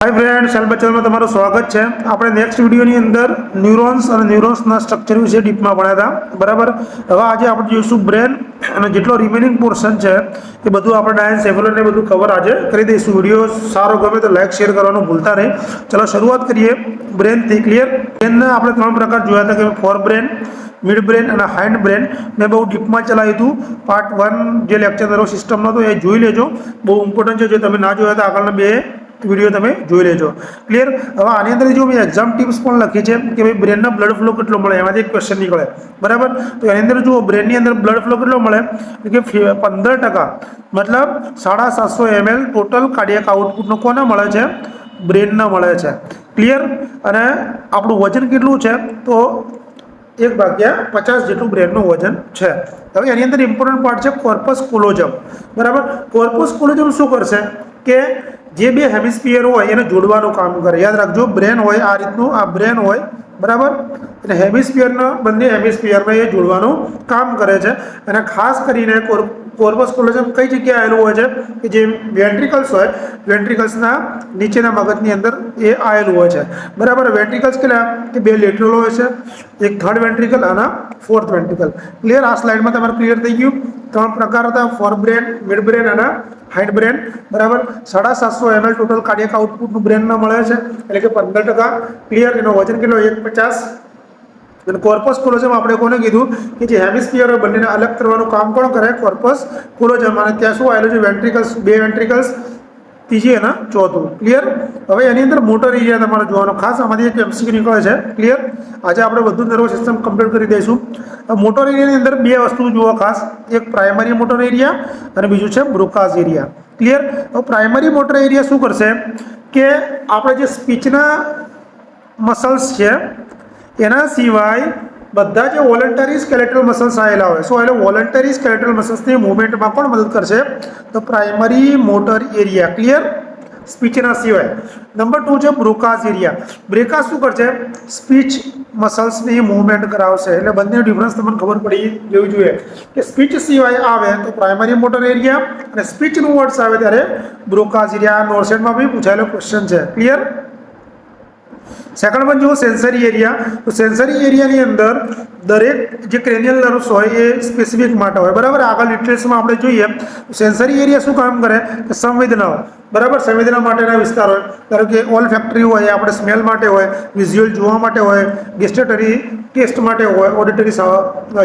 Hi friends, cell Bachchan में તમારું સ્વાગત છે। આપણે નેક્સ્ટ વિડિયોની અંદર ન્યુરોન્સ અને ન્યુરોન્સના સ્ટ્રક્ચર વિશે ડીપમાં ભણ્યા હતા, બરાબર। હવે આજે આપણે જોઈશું બ્રેન અને જેટલો રિમેનિંગ પોર્શન છે એ બધું આપણે ડાયન્સેફેલોન ને બધું કવર આજે કરી દઈશું। વિડિયો સારો ગમે તો લાઈક શેર કરવાનું ભૂલતા નહીં। ચલો શરૂઆત કરીએ બ્રેન થી। ક્લિયર? બ્રેનના આપણે ત્રણ પ્રકાર જોયા હતા કે ફોર બ્રેન, મિડ બ્રેન અને હાઇન્ડ બ્રેન। મેં બહુ ડીપમાં ચલાવ્યું હતું। પાર્ટ 1 જે લેક્ચર નર્વ સિસ્ટમનો હતો એ જોઈ લેજો, બહુ ઇમ્પોર્ટન્ટ છે। જો તમે ના જોયા તો આગળના બે વિડીયો તમે જોઈ લેજો। ક્લિયર? હવે આની અંદર જો મેં એક્ઝામ ટિપ્સ પણ લખી છે કે ભાઈ બ્રેનનો બ્લડ ફ્લો કેટલો મળે, એમાંથી એક ક્વેશ્ચન નીકળે, બરાબર। તો એની અંદર જુઓ બ્રેનની અંદર બ્લડ ફ્લો કેટલો મળે કે 15%, મતલબ 750 ml ટોટલ કાર્ડિયક આઉટપુટનો કોને મળે છે? બ્રેનને મળે છે। ક્લિયર? અને આપણું વજન કેટલું છે? તો 1/50 જેટલું બ્રેનનું વજન છે। હવે એની અંદર ઇમ્પોર્ટન્ટ પાર્ટ છે કોર્પસ કોલોજમ, બરાબર। કોર્પસ કોલોજમ શું કરશે કે જે બે હેમિસ્ફિયર હોય એને જોડવાનું કામ કરે। યાદ રાખજો, બ્રેન હોય આ રીતનું, આ બ્રેન હોય, બરાબર। અને હેમિસ્ફિયરના બંને હેમિસ્ફિયરમાં એ જોડવાનું કામ કરે છે। અને ખાસ કરીને કોર્પસ કોલોજમ કઈ જગ્યાએ આવેલું હોય છે કે જે વેન્ટ્રિકલ્સ હોય, વેન્ટ્રિકલ્સના નીચેના મગજની અંદર એ આવેલું હોય છે, બરાબર। વેન્ટ્રિકલ્સ કેટલા કે બે લેટરલ હોય છે, એક થર્ડ વેન્ટ્રિકલ અને ફોર્થ વેન્ટ્રિકલ। ક્લિયર? આ સ્લાઇડમાં તમારે ક્લિયર થઈ ગયું। ત્રણ પ્રકાર હતા, ફોર બ્રેન, મિડ બ્રેન અને હાઇન્ડ બ્રેન, બરાબર। 750 ml ટોટલ કાર્ડિયક આઉટપુટનું બ્રેનને મળે છે, એટલે કે 15%। ક્લિયર? એનો વજન કેટલો? 150। અને કોર્પસ કોલોજમ આપણે કોને કીધું કે જે હેમિસ્ફિયર હોય બંનેને અલગ કરવાનું કામ કોણ કરે? કોર્પસ કોલોજમ। અને ત્યાં શું આવેલું છે? વેન્ટ્રિકલ્સ, બે વેન્ટ્રિકલ્સ, ત્રીજી અને ચોથું। ક્લિયર? હવે એની અંદર મોટર એરિયા તમારે જોવાનો ખાસ, આમાંથી એક એમસીક્યુ નીકળે છે। ક્લિયર? આજે આપણે બધું નર્વ સિસ્ટમ કમ્પ્લીટ કરી દઈશું। મોટર એરિયાની અંદર બે વસ્તુ જુઓ ખાસ, એક પ્રાઇમરી મોટર એરિયા અને બીજું છે બ્રોકાઝ એરિયા। ક્લિયર? હવે પ્રાઇમરી મોટર એરિયા શું કરશે કે આપણે જે સ્પીચના મસલ્સ છે એના સિવાય બધા જે વોલન્ટરી સ્કેલેટલ મસલ્સ આવેલા હોય, શું આવેલા? વોલન્ટરી સ્કેલેટલ મસલ્સની મૂવમેન્ટમાં કોણ મદદ કરશે? તો પ્રાઇમરી મોટર એરિયા। ક્લિયર? સ્પીચના સિવાય। નંબર 2 છે બ્રોકાઝ એરિયા। બ્રોકાઝ શું કરશે? સ્પીચ મસલ્સની મૂવમેન્ટ કરાવશે। એટલે બંનેનો ડિફરન્સ તમને ખબર પડી જવી જોઈએ કે સ્પીચ સિવાય આવે તો પ્રાઇમરી મોટર એરિયા અને સ્પીચનું વર્ડ્સ આવે ત્યારે બ્રોકાઝ એરિયા। નોર્સેટમાં બી પૂછાયેલો ક્વેશ્ચન છે। ક્લિયર? સેકન્ડ વન જુઓ સેન્સરી એરિયા। તો સેન્સરી એરિયાની અંદર દરેક જે ક્રેનિયલ નર્વ્સ હોય એ સ્પેસિફિક માટે હોય, બરાબર। આગળ ડિટેલ્સમાં આપણે જોઈએ સેન્સરી એરિયા શું કામ કરે કે સંવેદનાઓ, બરાબર, સંવેદના માટેના વિસ્તાર હોય। ધારો કે ઓલ ફેક્ટરી હોય એ આપણે સ્મેલ માટે હોય, વિઝ્યુઅલ જોવા માટે હોય, ગેસ્ટેટરી ટેસ્ટ માટે હોય, ઓડિટરી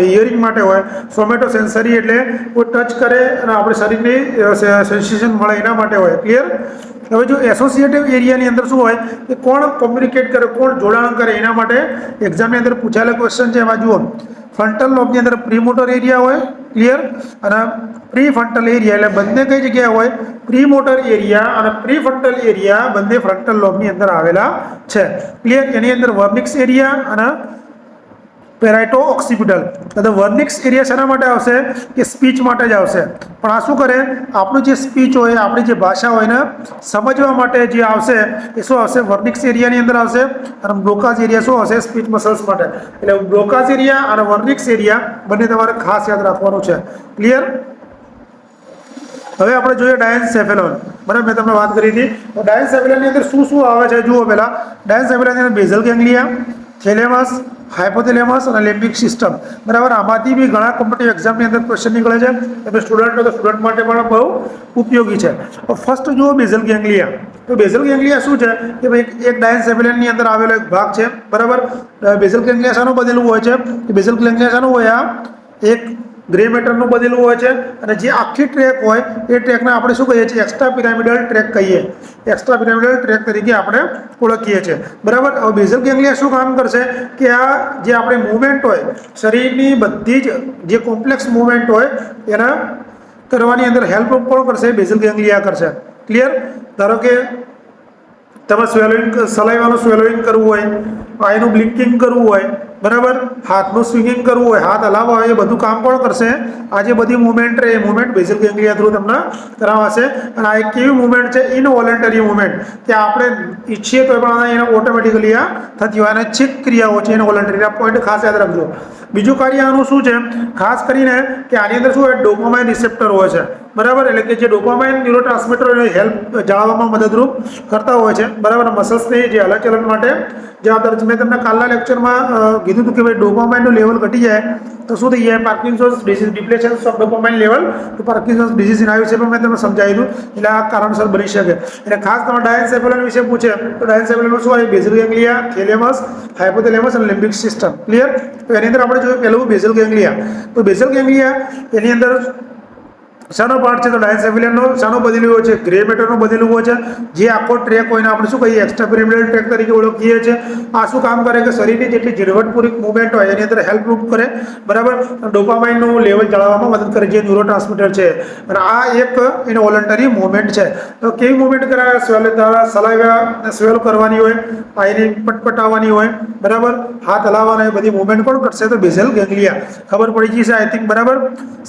હિયરિંગ માટે હોય, સોમેટો સેન્સરી એટલે કોઈ ટચ કરે અને આપણે શરીરની સેન્સેશન મળે એના માટે હોય। ક્લિયર? હવે જો એસોસિએટિવ એરિયાની અંદર શું હોય કે કોણ કોમ્યુનિકેટ કરે, કોણ જોડાણ કરે, એના માટે એક્ઝામની અંદર પૂછાયેલા ક્વેશ્ચન છે। એમાં જુઓ ફ્રન્ટલ લોબની અંદર પ્રી મોટર એરિયા હોય, ક્લિયર, અને પ્રી ફ્રન્ટલ એરિયા, એટલે બંને કઈ જગ્યાએ હોય? પ્રી મોટર એરિયા અને પ્રી ફ્રન્ટલ એરિયા બંને ફ્રન્ટલ લોબની અંદર આવેલા છે। ક્લિયર? એની અંદર વર્નિક્સ એરિયા અને પેરાઇટો ઓક્સિપિટલ। તો વર્નિક્સ એરિયા શેના માટે આવશે કે સ્પીચ માટે જ આવશે, પણ આ શું કરે? આપણું જે સ્પીચ હોય, આપણી જે ભાષા હોય ને સમજવા માટે જે આવશે એ શું આવશે? વર્નિક્સ એરિયાની અંદર આવશે। અને બ્રોકાઝ એરિયા શું આવશે? સ્પીચ મસલ્સ માટે। એટલે બ્રોકાઝ એરિયા અને વર્નિક્સ એરિયા બંને તમારે ખાસ યાદ રાખવાનું છે। ક્લિયર? હવે આપણે જોઈએ ડાયન્સેફેલોન, બરાબર, મેં તમને વાત કરી હતી। તો ડાયન્સેફેલોનની અંદર શું શું આવે છે જુઓ। પહેલા ડાયન્સેફેલોનની અંદર બેઝલ ગેંગ્લિયા, થેલેમસ, હાઇપોથેલેમસ અને લિમ્બિક સિસ્ટમ, બરાબર। આમાંથી બી ઘણા કોમ્પિટિટિવ એક્ઝામની અંદર ક્વેશ્ચન નીકળે છે, તમે સ્ટુડન્ટ હો તો સ્ટુડન્ટ માટે પણ બહુ ઉપયોગી છે। ફર્સ્ટ જુઓ બેઝલ ગેંગ્લિયા। તો બેઝલ ગેંગ્લિયા શું છે કે ભાઈ એક ડાયન્સેફેલોનની અંદર આવેલો એક ભાગ છે, બરાબર। બેઝલ ગેંગ્લિયા શાનું બનેલું હોય છે કે બેઝલ ગેંગ્લિયા શાનું હોય? આ એક ગ્રે મેટરનું બનેલું હોય છે। અને જે આખી ટ્રેક હોય એ ટ્રેકને આપણે શું કહીએ છીએ? એક્સ્ટ્રા પિરામિડલ ટ્રેક કહીએ, એક્સ્ટ્રા પિરામિડલ ટ્રેક તરીકે આપણે ઓળખીએ છીએ, બરાબર। હવે બેઝલ ગેંગ્લિયા શું કામ કરશે કે આ જે આપણી મૂવમેન્ટ હોય, શરીરની બધી જ જે કોમ્પ્લેક્સ મૂવમેન્ટ હોય એના કરવાની અંદર હેલ્પ કોણ કરશે? બેઝલ ગેંગ્લિયા કરશે। ક્લિયર? ધારો કે તમે સ્વેલોઈંગ, સલાઈવાનું સ્વેલોઈંગ કરવું હોય આઈનું બ્લિંકિંગ કરવું હોય, બરાબર, હાથનું સ્વિંગિંગ કરવું હોય, હાથ હલાવવા હોય, એ બધું કામ કોણ કરશે? આ જે બધી મુવમેન્ટ છે એ મુવમેન્ટ બેઝલ ગેંગ્લિયા થ્રુ તમને કરાવશે. અને આ એક કેવી મુવમેન્ટ છે? ઇનવોલન્ટરી મુવમેન્ટ, કે આપણે ઈચ્છીએ તો પણ એને ઓટોમેટિકલી આ થતી હોય, અને ચેક ક્રિયાઓ છે ઇનવોલન્ટરી. આ પોઈન્ટ ખાસ યાદ રાખજો. બીજું કાર્ય આનું શું છે ખાસ કરીને, કે આની અંદર શું હોય? ડોપામાઇન રિસેપ્ટર હોય છે, બરાબર. એટલે કે જે ડોપામાઇન ન્યુરોટ્રાન્સમીટર હેલ્પ જાળવવામાં મદદરૂપ કરતા હોય છે, બરાબર. મસલ્સની જે હલનચલન માટે જવાબદાર છે. મેં તમને કાલના લેક્ચરમાં કીધું હતું કે ભાઈ ડોપામાઇનનું લેવલ ઘટી જાય તો શું થઈ જાય? Parkinson's disease, depletion of dopamine level તો પાર્કિન્સન્સ ડિઝીઝ એના વિશે પણ મેં તમને સમજાવી દીધું. એટલે આ કારણસર બની શકે. એટલે ખાસ તમે ડાયન્સેફેલોન વિશે પૂછે તો ડાયન્સેફેલોન શું હોય? બેઝલ ગેંગ્લિયા, થેલેમસ, હાઇપોથેલેમસ અને લિમ્બિક સિસ્ટમ. ક્લિયર? તો એની અંદર આપણે જોયું પહેલું બેઝલ ગેંગ્લિયા. તો બેઝલ ગેંગ્લિયા એની અંદર શાનો પાર્ટ છે? તો ડાયન્સેફેલિયનનો શાનો બનેલું હોય છે? ગ્રે મેટરનું બનેલું હોય છે. જે આખો ટ્રેક હોય ને આપણે શું કહીએ? એક્સ્ટ્રા પિરામિડલ ટ્રેક તરીકે ઓળખીએ છીએ. આ શું કામ કરે? કે શરીરની જેટલી ઝીણવટપૂર્વક મૂવમેન્ટ હોય એની અંદર હેલ્પરૂપ કરે, બરાબર. ડોપામાઇનનું લેવલ જાળવવામાં મદદ કરે, જે ન્યુરોટ્રાન્સમીટર છે. અને આ એક એનો વોલન્ટરી મૂવમેન્ટ છે. તો કેવી મૂવમેન્ટ કરાવે? સલાઈવા સ્વેલ કરવાની હોય, આઈને પટપટાવવાની હોય, બરાબર, હાથ હલાવવાના, એ બધી મૂવમેન્ટ કોણ કરશે? તો બેઝલ ગેંગ્લિયા. ખબર પડી જશે આઈ થિંક, બરાબર.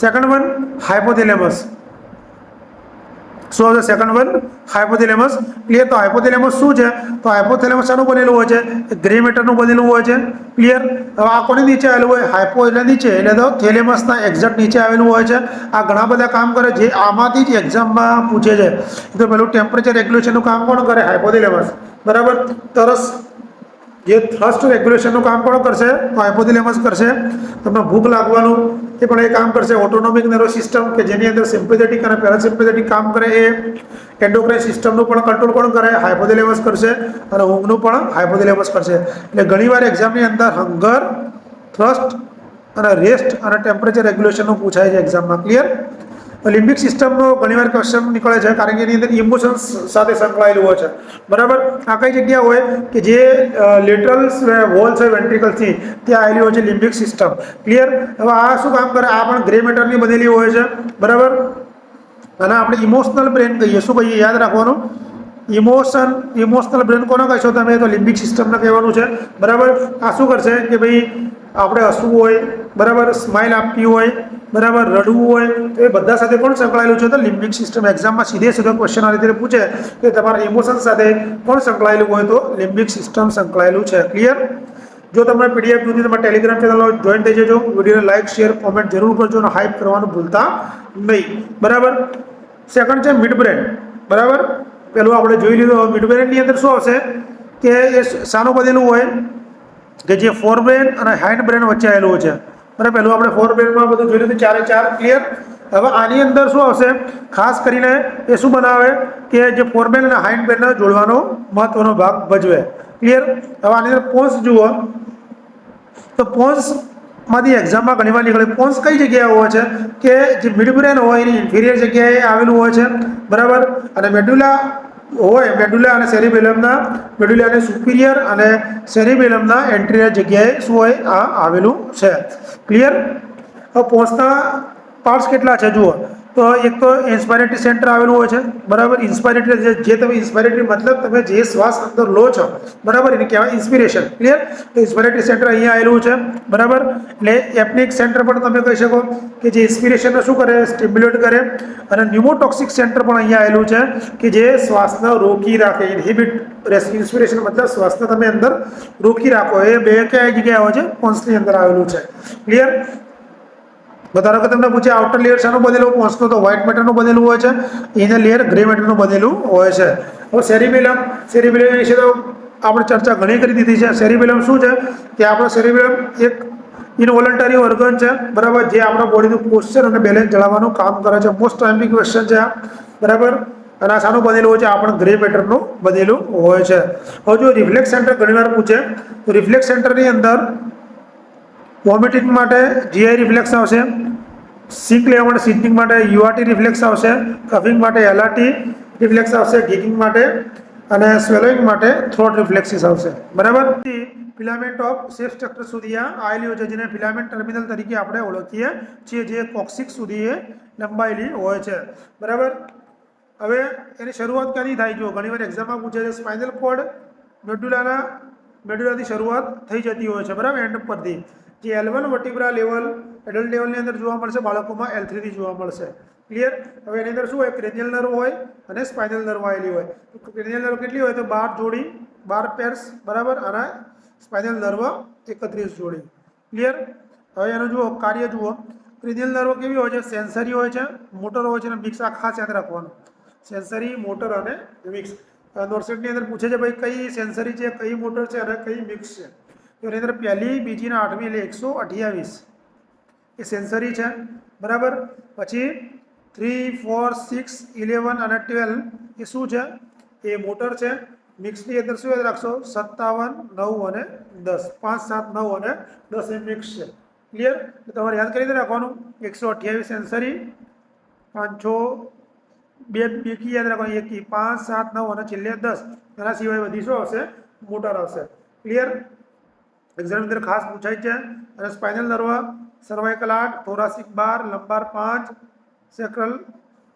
Second one hypothalamus. શું આવશે? Second one hypothalamus. ક્લિયર? તો હાઇપોથેલેમસ શું છે? તો હાઇપોથેલેમસ શાનું બનેલું હોય છે? ગ્રે મેટરનું બનેલું હોય છે. ક્લિયર? હવે આ કોની નીચે આવેલું હોય? હાઇપો એટલે નીચે, એટલે તો થેલેમસના એક્ઝેક્ટ નીચે આવેલું હોય છે. આ ઘણા બધા કામ કરે, જે આમાંથી જ એક્ઝામમાં પૂછે છે. તો પેલું ટેમ્પરેચર રેગ્યુલેશનનું કામ કોણ કરે? હાઇપોથેલેમસ, બરાબર. તરસ જે થ્રસ્ટ રેગ્યુલેશનનું કામ કોણ કરશે? તો હાઇપોથેલેમસ કરશે. તમને ભૂખ લાગવાનું એ પણ એ કામ કરશે. ઓટોનોમિક નર્વસ સિસ્ટમ, કે જેની અંદર સિમ્પેથેટિક અને પેરાસિમ્પેથેટિક કામ કરે, એ એન્ડોક્રાઇન સિસ્ટમનું પણ કંટ્રોલ કોણ કરે? હાઇપોથેલેમસ કરશે. અને ઊંઘનું પણ હાઇપોથેલેમસ કરશે. એટલે ઘણીવાર એક્ઝામની અંદર હંગર, થ્રસ્ટ અને રેસ્ટ અને ટેમ્પરેચર રેગ્યુલેશનનું પૂછાય છે એક્ઝામમાં. ક્લિયર? લિમ્બિક સિસ્ટમનો ઘણીવાર ક્વેશ્ચન નીકળે છે, કારણ કે એની અંદર ઇમોશન્સ સાથે સંકળાયેલું હોય છે, બરાબર. આ કઈ જગ્યા હોય? કે જે લેટરલ વોલ છે વેન્ટ્રિકલ્સની, ત્યાં આવેલી હોય છે લિમ્બિક સિસ્ટમ. ક્લિયર? હવે આ શું કામ કરે? આ પણ ગ્રે મેટરની બનેલી હોય છે, બરાબર. અને આપણે ઇમોશનલ બ્રેન કહીએ. શું કહીએ? યાદ રાખવાનું. ઇમોશનલ બ્રેન કોને કહેશો તમે? તો લિમ્બિક સિસ્ટમને કહેવાનું છે, બરાબર. આ શું કરશે? કે ભાઈ આપણે હસવું હોય, બરાબર, સ્માઇલ આપવી હોય, બરાબર, રડવું હોય, તો એ બધા સાથે કોણ સંકળાયેલું છે? તો લિમ્બિક સિસ્ટમ. એક્ઝામમાં સીધો ક્વેશ્ચન આ રીતે પૂછે કે તમારા ઇમોશન સાથે કોણ સંકળાયેલું હોય? તો લિમ્બિક સિસ્ટમ સંકળાયેલું છે. ક્લિયર? જો તમને પીડીએફ જોઈતી તમારા ટેલિગ્રામ ચેનલમાં જોઈન થઈ જજો. વિડીયોને લાઇક, શેર, કોમેન્ટ જરૂર કરજો અને હાઇપ કરવાનું ભૂલતા નહીં, બરાબર. સેકન્ડ છે મિડ બ્રેન, બરાબર. પેલું આપણે જોઈ લીધું. મિડ બ્રેનની અંદર શું આવશે? કે એ શાનું બનેલું હોય? કે જે ફોર બ્રેન અને હાઇન્ડ બ્રેન વચ્ચે આવેલું છે, બરાબર. પેલું આપણે ફોર બ્રેનમાં બધું જોઈ લીધું, 4 ક્લિયર? હવે આની અંદર શું આવશે? ખાસ કરીને એ શું બનાવે? કે જે ફોર બ્રેન અને હાઇન્ડ બ્રેનને જોડવાનો મહત્વનો ભાગ ભજવે. ક્લિયર? હવે આની અંદર પોન્સ જુઓ તો પોન્સમાંથી એક્ઝામમાં ઘણીવાર નીકળે. પોન્સ કઈ જગ્યાએ હોય છે? કે જે મિડ બ્રેન હોય એની ઇન્ફિરિયર જગ્યાએ આવેલું હોય છે, બરાબર. અને મેડ્યુલા હોય, મેડ્યુલા અને સેરિબેલમના, મેડ્યુલા અને સુપિરિયર અને સેરિબેલમના એન્ટ્રીયર જગ્યાએ શું હોય? આ આવેલું છે. ક્લિયર? હવે પોન્સના પાર્ટ્સ કેટલા છે જુઓ. તો એક તો ઇન્સ્પાયરેટરી સેન્ટર આવેલું હોય છે, બરાબર. ઇન્સ્પાયરેટરી જે તમે ઇન્સ્પાયરેટરી મતલબ તમે જે શ્વાસ અંદર લો છો, બરાબર, એને કહેવાય ઇન્સ્પિરેશન. ક્લિયર? તો ઇન્સ્પાયરેટરી સેન્ટર અહીંયા આવેલું છે, બરાબર. એટલે એપનિક સેન્ટર પણ તમે કહી શકો, કે જે ઇન્સ્પિરેશનને શું કરે? સ્ટિમ્યુલેટ કરે. અને ન્યુમોટોક્સિક સેન્ટર પણ અહીંયા આવેલું છે, કે જે શ્વાસને રોકી રાખે. ઇન્હિબિટ ઇન્સ્પિરેશન મતલબ શ્વાસને તમે અંદર રોકી રાખો. એ બે કઈ જગ્યાએ આવે છે? પોન્સની અંદર આવેલું છે. ક્લિયર? ધારો કે તમને પૂછે આઉટર લેયર શાનું બનેલું? પોન્સનું. તો વ્હાઇટ મેટરનું બનેલું હોય છે. ઇનર લેયર ગ્રે મેટરનું બનેલું હોય છે. હવે સેરિબેલમ વિશે તો આપણે ચર્ચા ઘણી કરી દીધી છે. સેરિબેલમ શું છે? કે આપણો સેરિબેલમ એક ઇનવોલન્ટરી ઓર્ગન છે, બરાબર, જે આપણા બોડીનું પોસ્ચર અને બેલેન્સ જાળવવાનું કામ કરે છે. મોસ્ટ ટાઈમની ક્વેશ્ચન છે આ, બરાબર. અને આ શાનું બનેલું હોય છે? આ પણ ગ્રે મેટરનું બનેલું હોય છે. હવે જો રિફ્લેક્સ સેન્ટર ઘણીવાર પૂછે, તો રિફ્લેક્સ સેન્ટરની અંદર વોમિટિંગ માટે જીઆઈ રિફ્લેક્સ આવશે, સિંક લેવા માટે સિટિંગ માટે યુઆરટી રિફ્લેક્સ આવશે, કફિંગ માટે એલઆરટી રિફ્લેક્સ આવશે, ગીગિંગ માટે અને સ્વેલોઈંગ માટે થ્રોટ રિફ્લેક્સિસ આવશે, બરાબર. ફિલામેન્ટ ઓફ શેપ સ્ટ્રક્ચર સુધી આ આવેલી હોય છે, જેને ફિલામેન્ટ ટર્મિનલ તરીકે આપણે ઓળખીએ છીએ, જે કોક્સિક સુધી એ લંબાયેલી હોય છે, બરાબર. હવે એની શરૂઆત ક્યાંથી થાય? જો ઘણીવાર એક્ઝામમાં પૂછે છે. સ્પાઇનલ કોર્ડ, મેડ્યુલાથી શરૂઆત થઈ જતી હોય છે, બરાબર, એન્ડ પરથી. જે L1 વર્ટિબ્રા લેવલ એડલ્ટ લેવલની અંદર જોવા મળશે, બાળકોમાં L3 થી જોવા મળશે. ક્લિયર? હવે એની અંદર શું હોય, ક્રેનિયલ નર્વ હોય અને સ્પાઇનલ નર્વ આવેલી હોય. તો ક્રેનિયલ નર્વ કેટલી હોય, તો 12 જોડી, 12 પેર્સ, બરાબર, અને સ્પાઇનલ નર્વ 31 જોડી. ક્લિયર? હવે એનું જુઓ, કાર્ય જુઓ. ક્રેનિયલ નર્વ કેવી હોય છે, સેન્સરી હોય છે, મોટર હોય છે અને મિક્સ. આ ખાસ યાદ રાખવાનું, સેન્સરી, મોટર અને મિક્સ. નોટસેટની અંદર પૂછે છે ભાઈ કઈ સેન્સરી છે, કઈ મોટર છે અને કઈ મિક્સ છે. તો એની અંદર પહેલી, બીજી ને આઠમી એટલે 128 એ સેન્સરી છે, બરાબર. પછી 3, 4, 6, 11 અને 12 એ શું છે, એ મોટર છે. મિક્સની અંદર શું યાદ રાખશો, 57, 9 અને 10, 5, 7, 9 અને 10 એ મિક્સ છે. ક્લિયર? તો તમારે યાદ કરીને રાખવાનું, 128 સેન્સરી, 5, 6, બે બેકી યાદ રાખવાની, એકી, 5, 7, 9 અને છેલ્લે 10. એના સિવાય બધી શું આવશે, મોટર આવશે. ક્લિયર? એક્ઝામ અંદર ખાસ પૂછાય છે. અને સ્પાઇનલ નર્વ, સર્વાઇકલ 8, થોરાસિક 12, લંબાર 5, સેક્રલ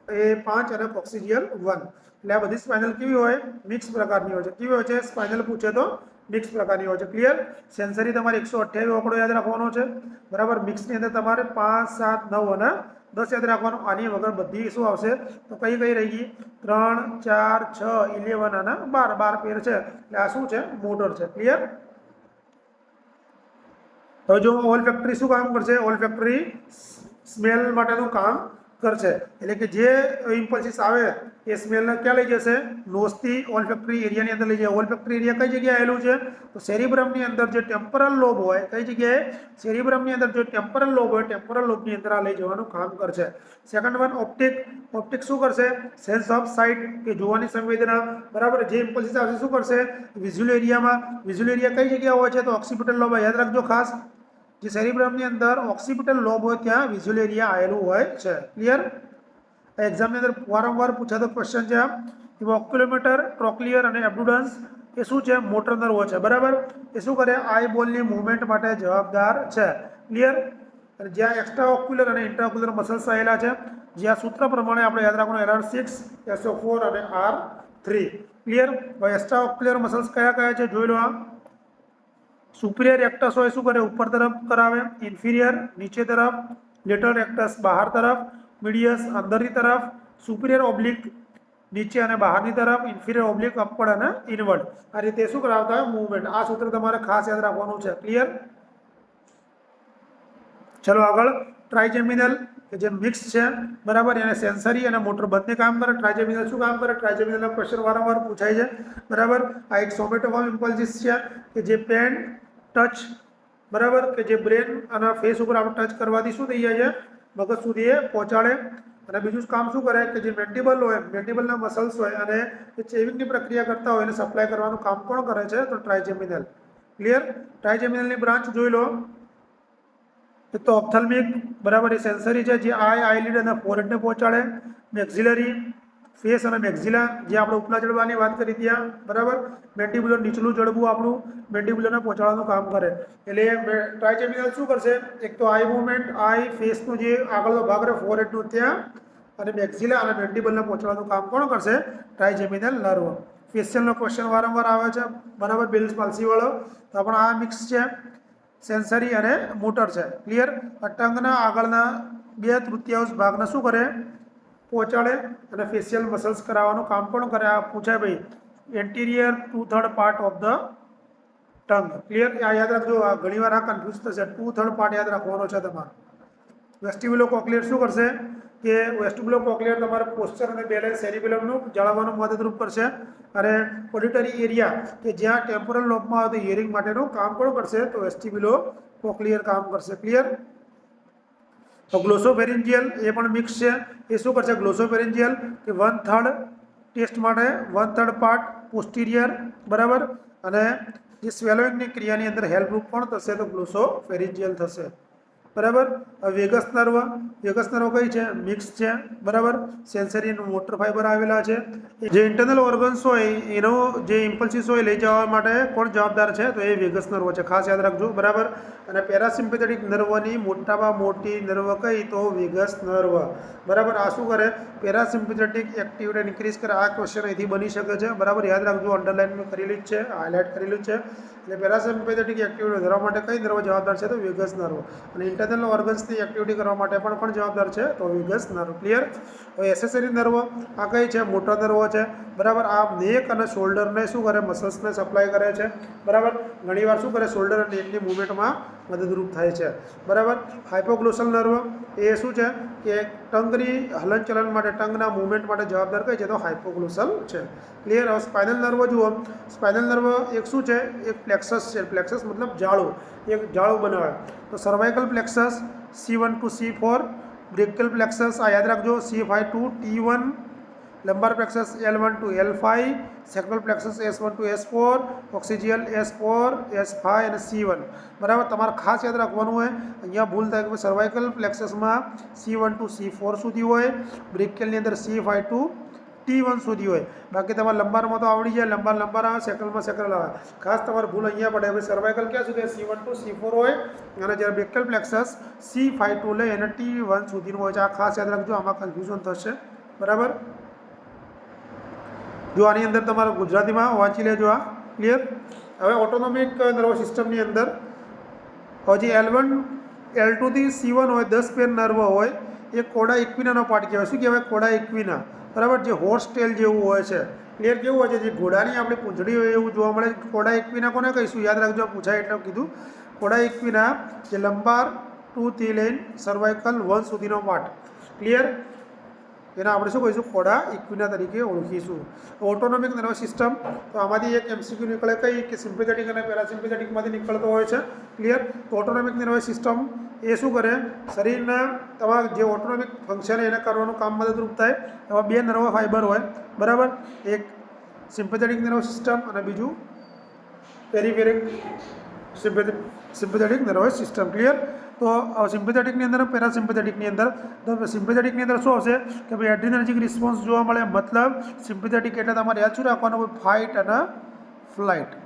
એ 5 અને કોક્સિડિયલ 1. એટલે આ બધી સ્પાઇનલ કેવી હોય, મિક્સ પ્રકારની હોય છે. કેવી હોય છે, સ્પાઇનલ પૂછે તો મિક્સ પ્રકારની હોય છે. ક્લિયર? સેન્સરી તમારે 128 આંકડો યાદ રાખવાનો છે, બરાબર. મિક્સની અંદર તમારે 5, 7, 9 અને 10 યાદ રાખવાનું. આની વગર બધી શું આવશે, તો કઈ કઈ રહી ગઈ, 3, 4, 6, 11 અને 12 પેર છે. એટલે આ શું છે, મોટર છે. ક્લિયર? હવે જો ઓલ ફેક્ટરી શું કામ કરશે, ઓલ ફેક્ટરી સ્મેલ માટેનું કામ કરશે. એટલે કે જે ઇમ્પલ્સિસ આવે એ સ્મેલને ક્યાં લઈ જશે, નોઝથી ઓલ ફેક્ટરી એરિયાની અંદર લઈ જાય. ઓલ ફેક્ટરી એરિયા કઈ જગ્યાએ આવેલું છે, તો સેરિબ્રમની અંદર જે ટેમ્પરલ લોબ હોય, કઈ જગ્યાએ, સેરિબ્રમની અંદર જે ટેમ્પરલ લોબ હોય, ટેમ્પરલ લોબની અંદર આ લઈ જવાનું કામ કરશે. Second one optic. ઓપ્ટિક શું કરશે, સેન્સ ઓફ સાઇટ, કે જોવાની સંવેદના, બરાબર. જે ઇમ્પલ્સિસ આવશે શું કરશે, વિઝ્યુઅલ એરિયામાં. વિઝ્યુઅલ એરિયા કઈ જગ્યા હોય છે, તો ઓક્સિપિટલ લોબ. યાદ રાખજો ખાસ, જે સેરિબ્રમની અંદર ઓક્સિપિટલ લોબ હોય ત્યાં વિઝ્યુઅલ એરિયા આવેલું હોય છે. ક્લિયર? એક્ઝામની અંદર વારંવાર પૂછાતો ક્વેશ્ચન છે. ઓક્યુલોમીટર, ટ્રોક્લિયર અને એબ્ડુડન્સ એ શું છે, મોટર નર્વ છે, બરાબર. એ શું કરે, આઈ બોલની મૂવમેન્ટ માટે જવાબદાર છે. ક્લિયર? અને જ્યાં એક્સ્ટ્રા ઓક્યુલર અને ઇન્ટ્રાઓક્યુલર મસલ્સ આવેલા છે, જ્યાં સૂત્ર પ્રમાણે આપણે યાદ રાખવાનું, LR6, SO4 અને R3. ક્લિયર? હવે એક્સ્ટ્રા ઓક્યુલર મસલ્સ કયા કયા છે જોઈ લો. આ સુપિરિયર રેક્ટસ હોય શું કરે, ઉપર તરફ કરાવે, ઇન્ફિરિયર નીચે તરફ, લેટરલ રેક્ટસ બહાર તરફ, મીડિયસ અંદરની તરફ, સુપિરિયર ઓબ્લિક નીચે અને બહારની તરફ, ઇન્ફિરિયર ઓબ્લિક અપવર્ડ અને ઇનવર્ડ. આ રીતે શું કરાવતા હોય, મૂવમેન્ટ. આ સૂત્ર તમારે ખાસ યાદ રાખવાનું છે. ક્લિયર? ચલો આગળ, ટ્રાઇજેમિનલ કે જે મિક્સ છે, બરાબર. એને સેન્સરી અને મોટર બંને કામ કરે. ટ્રાઇજેમિનલ શું કામ કરે, ટ્રાઇજેમિનલના ક્વેશ્ચન વારંવાર પૂછાય છે, બરાબર. આ એક સોમેટોફોર્મ ઇમ્પલ્સિસ છે કે જે પેન, ટચ, બરાબર, કે જે બ્રેન અને ફેસ ઉપર આપણે ટચ કરવાથી શું થઈ જાય છે, મગજ સુધી એ પહોંચાડે. અને બીજું કામ શું કરે, કે જે મેન્ડિબલ હોય, મેન્ડિબલના મસલ્સ હોય અને જે ચેવિંગની પ્રક્રિયા કરતા હોય એને સપ્લાય કરવાનું કામ કોણ કરે છે, તો ટ્રાઇજેમિનલ. ક્લિયર? ટ્રાઇજેમિનલની બ્રાન્ચ જોઈ લો. તો ઓપ્થલ્મિક, બરાબર, એ સેન્સરી છે, જે આઈલિડ અને ફોરહેડને પહોંચાડે. મેક્સિલરી, ફેસ અને મેક્સિલા, જે આપણે ઉપલા જડબાની વાત કરી ત્યાં, બરાબર. મેન્ડિબ્યુલર, નીચલું જડબું આપણું મેન્ડિબ્યુલરને પહોંચાડવાનું કામ કરે. એટલે ટ્રાઇજેમિનલ શું કરશે, એક તો આઈ મૂવમેન્ટ, આઈ ફેસનો જે આગળનો ભાગ રહે ફોરહેડનો ત્યાં, અને મેક્સિલા અને મેન્ડિબલને પહોંચાડવાનું કામ કોણ કરશે, ટ્રાઇજેમિનલ નર્વ. ફેશિયલનો ક્વેશ્ચન વારંવાર આવે છે, બરાબર, બેલ્સ પાલ્સી વાળો. તો આપણે આ મિક્સ છે, સેન્સરી અને મોટર છે. ક્લિયર? ટંગના આગળના 2/3 ભાગને શું કરે, પહોંચાડે. અને ફેશિયલ મસલ્સ કરાવવાનું કામ પણ કરે. આ પૂછાય ભાઈ, anterior 2/3 part of the tongue. Clear? આ યાદ રાખજો, આ ઘણીવાર આ કન્ફ્યુઝ થશે. 2/3 પાર્ટ યાદ રાખવાનો છે તમારે. વેસ્ટિબ્યુલો કોક્લિયર શું કરશે, કે વેસ્ટિબ્યુલો કોક્લિયર તમારે પોસ્ચર અને બેલેન્સ સેરિબેલમનું જાળવવાનું મદદરૂપ કરશે. અને ઓડિટરી એરિયા કે જ્યાં ટેમ્પોરલ લોબમાં આવે તો હિયરિંગ માટેનું કામ પણ કરશે, તો વેસ્ટિબ્યુલો કોક્લિયર કામ કરશે. ક્લિયર? તો ગ્લોસોફેરિન્જિયલ એ પણ મિક્સ છે. એ શું કરશે, ગ્લોસોફેરિન્જિયલ કે 1/3 ટેસ્ટ માટે 1/3 પાર્ટ પોસ્ટિરિયર, બરાબર. અને જે સ્વેલોઇંગની ક્રિયાની અંદર હેલ્પરૂપ પણ થશે, તો ગ્લોસોફેરિન્જિયલ થશે. બરાબર. વેગસ નર્વ કઈ છે? મિક્સ છે, બરાબર. સેન્સરી અને મોટર ફાઈબર આવેલા છે. જે ઇન્ટરનલ ઓર્ગન્સ હોય એનો જે ઇમ્પલ્સિસ હોય લઈ જવા માટે કોણ જવાબદાર છે? તો એ વેગસ નર્વ છે, ખાસ યાદ રાખજો, બરાબર. અને પેરાસિમ્પેથેટિક નર્વની મોટામાં મોટી નર્વ કઈ? તો વેગસ નર્વ, બરાબર. આ શું કરે? પેરાસિમ્પેથેટિક એક્ટિવિટી ઇન્ક્રીઝ કરે. આ ક્વેશ્ચન અહીંથી બની શકે છે, બરાબર. યાદ રાખજો, અંડરલાઇન કરેલી જ છે, હાઇલાઇટ કરેલું છે. એટલે પેરાસિમ્પેથેટિક એક્ટિવિટી વધારવા માટે કઈ નર્વ જવાબદાર છે? તો વેગસ નર્વ. અને ઇન્ટરનલ ઓર્ગન્સની એક્ટિવિટી કરવા માટે પણ કોણ જવાબદાર છે? તો વેગસ નર્વ. ક્લિયર? હવે એસેસરી નર્વ આ કઈ છે? મોટા નર્વ છે, બરાબર. આ નેક અને શોલ્ડરને શું કરે? મસલ્સને સપ્લાય કરે છે, બરાબર. ઘણીવાર શું કરે? શોલ્ડર અને નેકની મૂવમેન્ટમાં મદદરૂપ થાય છે, બરાબર. હાઇપોગ્લોસલ નર્વ એ શું છે? કે ટંગની હલનચલન માટે, ટંગના મૂવમેન્ટ માટે જવાબદાર કઈ છે? તો હાઇપોગ્લોસલ છે. ક્લિયર? હવે સ્પાઇનલ નર્વ જુઓ. સ્પાઇનલ નર્વ એક શું છે? એક પ્લેક્સસ છે. પ્લેક્સસ મતલબ જાળું, એક જાળું બનાવે. તો cervical plexus C1 to C4, બ્રેકિયલ plexus આ યાદ રાખજો C5 to T1, લંબાર plexus L1 to L5, સેક્રલ plexus S1 to S4, ઓક્સિજિયલ S4, S5 અને C1, બરાબર. તમારે ખાસ યાદ રાખવાનું હોય, અહીંયા ભૂલ થાય કે સર્વાઇકલ પ્લેક્સસમાં C1 to C4 સુધી હોય, બ્રેકિયલની અંદર C5 to T1 સુધી હોય. બાકી તમારે લંબારમાં તો આવડી જાય, લંબાર આવે, સેક્રલમાં સેક્રલ આવે. ખાસ તમારે ભૂલ અહીંયા પડે. હવે સર્વાઇકલ ક્યાં સુધી? C1 to C4 હોય, અને જ્યારે બ્રેકિયલ પ્લેક્સસ C5 to લઈ અને T1 સુધીનું હોય છે. આ ખાસ યાદ રાખજો, આમાં કન્ફ્યુઝન થશે, બરાબર. જો આની અંદર તમારે ગુજરાતીમાં વાંચી લેજો આ. ક્લિયર? હવે ઓટોનોમિક નર્વ સિસ્ટમની અંદર હજી L1 L2 થી C1 હોય, 10 પેર નર્વ હોય. એ કોડા ઇક્વિનાનો પાર્ટ કહેવાય. શું કહેવાય? કોડા ઇક્વિના, બરાબર. જે હોર્સ ટેલ જેવું હોય છે. ક્લિયર? કેવું હોય છે? જે ઘોડાની આપણી પૂંછડી હોય એવું જોવા મળે. કોડા ઇક્વિના કોને કહીશું? યાદ રાખજો, પૂછાય એટલે કીધું. કોડા ઇક્વિના જે લંબાર 2 થી લઈને સર્વાઇકલ 1 સુધીનો પાર્ટ. ક્લિયર? એના આપણે શું કહીશું? કોડા ઇક્વિના તરીકે ઓળખીશું. ઓટોનોમિક નર્વસ સિસ્ટમ, તો આમાંથી એક MCQ નીકળે કઈ? કે સિમ્પેથેટિક અને પેરાસિમ્પેથેટિકમાંથી નીકળતો હોય છે. ક્લિયર? તો ઓટોનોમિક નર્વસ સિસ્ટમ એ શું કરે? શરીરના તમારા જે ઓટોનોમિક ફંક્શન એને કરવાનું કામ મદદરૂપ થાય. એવા બે નર્વ ફાઈબર હોય, બરાબર. એક સિમ્પેથેટિક નર્વસ સિસ્ટમ અને બીજું પેરિફેરિક સિમ્પેથેટિક નર્વસ સિસ્ટમ. ક્લિયર? તો સિમ્પેથેટિકની અંદર, પેરાસિમ્પેથેટિકની અંદર, તો સિમ્પેથેટિકની અંદર શું હશે? કે ભાઈ એડ્રીનર્જિક રિસ્પોન્સ જોવા મળે. મતલબ સિમ્પેથેટિક એટલે તમારે યાદ શું રાખવાનું? ફાઇટ અને ફ્લાઇટ,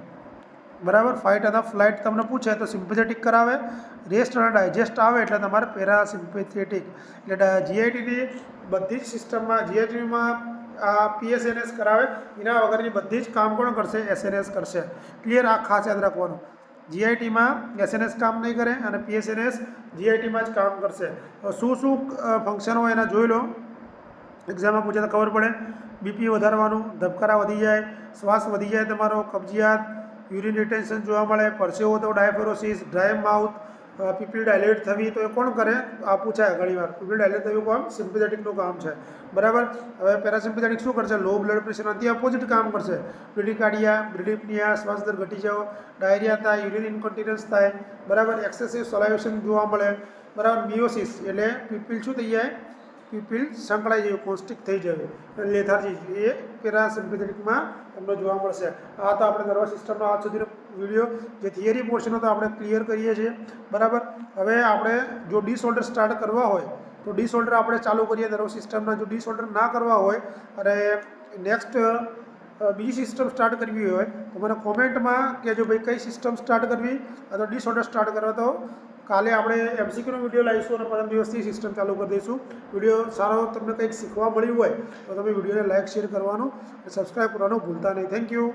બરાબર. ફાઇટ અને ફ્લાઇટ તમને પૂછે તો સિમ્પેથેટિક કરાવે. રેસ્ટ અને ડાયજેસ્ટ આવે એટલે તમારે પેરાસિમ્પેથેટિક. એટલે GITની બધી જ સિસ્ટમમાં, GITમાં આ PSNS કરાવે. એના વગરની બધી જ કામ કોણ કરશે? SNS કરશે. ક્લિયર? આ ખાસ યાદ રાખવાનું. GITમાં SNS કામ નહીં કરે અને PSNS GITમાં જ કામ કરશે. શું શું ફંક્શન હોય એના જોઈ લો. એક્ઝામમાં પૂછે તો ખબર પડે. BP વધારવાનું, ધબકારા વધી જાય, શ્વાસ વધી જાય તમારો, કબજિયાત, યુરિન રિટેન્શન જોવા મળે, પરસેવો તો ડાયફેરોસિસ, ડ્રાય માઉથ, પીપલ ડાયલેટ થવી, તો એ કોણ કરે? આ પૂછાય ઘણીવાર. પીપલ ડાયલેટ થયું કામ સિમ્પેથેટિકનું કામ છે, બરાબર. હવે પેરાસિમ્પેથેટિક શું કરશે? લો બ્લડ પ્રેશર અંતિ ઓપોઝિટ કામ કરશે. બ્રેડિકાર્ડિયા, બ્રેડિપ્નિયા, શ્વાસ દર ઘટી જાવ, ડાયરિયા થાય, યુરિન ઇન્કોન્ટિનન્સ થાય, બરાબર. એક્સેસિવ સોલાયુશન જોવા મળે, બરાબર. મિયોસિસ એટલે પીપલ શું થઈ જાય? પીપલ સંકળાઈ જાય, કોન્સ્ટિક થઈ જાય, લેથાર્જી, એ પેરાસિમ્પેથેટિકમાં તમને જોવા મળશે. આ તો આપણે નર્વસ સિસ્ટમનો આજ સુધીનો વિડીયો જે થિયરી પોર્શન હતો આપણે ક્લિયર કરીએ છીએ, બરાબર. હવે આપણે જો ડિસઓર્ડર સ્ટાર્ટ કરવા હોય તો ડિસઓર્ડર આપણે ચાલુ કરીએ નર્વસ સિસ્ટમના. જો ડિસઓર્ડર ના કરવા હોય અને નેક્સ્ટ બીજી સિસ્ટમ સ્ટાર્ટ કરવી હોય તો મને કોમેન્ટમાં કહેજો ભાઈ કઈ સિસ્ટમ સ્ટાર્ટ કરવી અથવા ડિસઓર્ડર સ્ટાર્ટ કરવા. તો કાલે આપણે MCQનો વિડીયો લાવીશું અને 15 દિવસથી સિસ્ટમ ચાલુ કરી દઈશું. વિડીયો સારો તમને કંઈક શીખવા મળ્યું હોય તો તમે વિડીયોને લાઇક શેર કરવાનું અને સબસ્ક્રાઈબ કરવાનું ભૂલતા નહીં. Thank you.